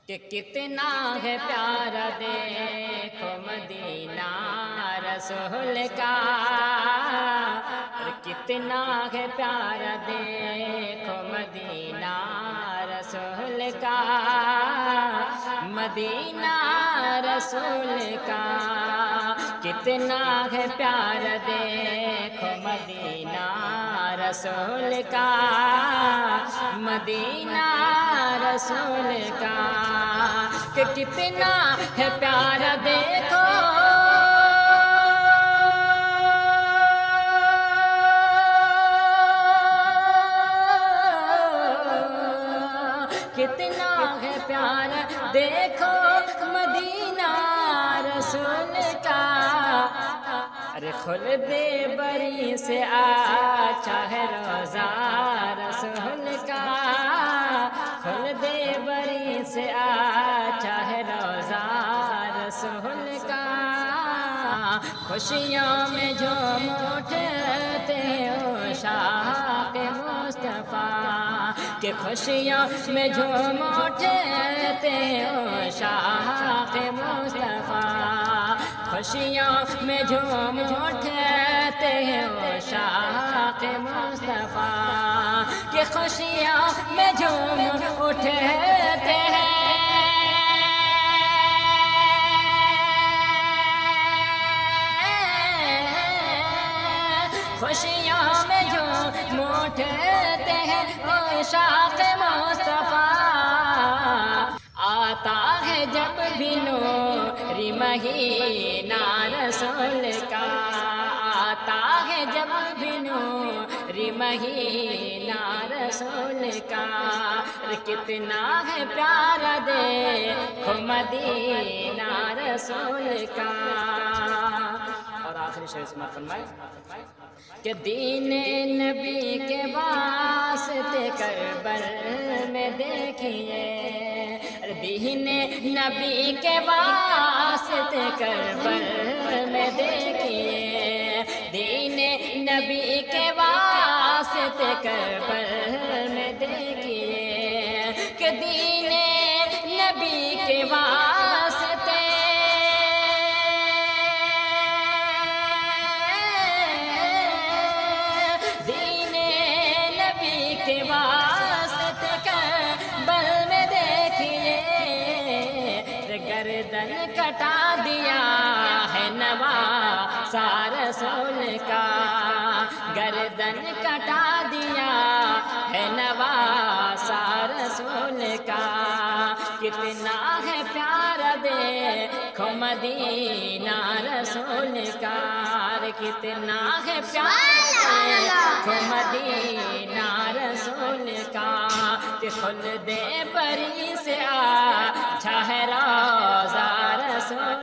کہ کتنا ہے پیارا دیکھو مدینہ رسول کا، کتنا ہے پیارا دیکھو مدینہ رسول کا، مدینہ رسول کا، کتنا ہے پیارا دیکھو مدینہ رسول کا، مدینہ رسول کا، کہ کتنا ہے پیارا دیکھو کتنا ہے پیارا دیکھو مدینہ رسول کا، ارے خلد بری سے اچھا ہے روزہ رسول کا، خلد بری سے اچھا ہے روزہ رسول کا، خوشیوں میں جھوم اٹھتے ہو شاق مصطفیٰ، کہ خوشیوں میں جھوم اٹھتے ہو شاق مصطفیٰ، خوشیوں میں جھوم اٹھتے ہو شاق مصطفیٰ، کہ خوشیوں میں جھوم اٹھتے ہیں خوشیوں میں جھوم اٹھتے ہیں او شاق مصطفیٰ، آتا ہے جب بھی نوری مہینہ رسول کا، آتا ہے جب بھی نوری مہینہ رسول کا، کتنا ہے پیارا دیکھو مدینہ رسول کا۔ اور آخری شعر سماعت فرمائے کہ دین نبی کے واسطے کربل میں دیکھیے، دین نبی کے واسطے کربل میں دیکھیے، دین نبی کے واسطے کربل میں دیکھیے، کہ دین نبی کے واسطے دین نبی کے واسطے کربل میں دیکھیے، گردن کٹا دیا ہے نواسہ رسول کا، گردن کٹا دیا ہے نواسہ رسول کا، کتنا ہے پیارا دیکھو مدینہ رسول کا، کتنا ہے پیارا دیکھو مدینہ رسول کا، کہ خلد بری سے اچھا ہے روزہ رسول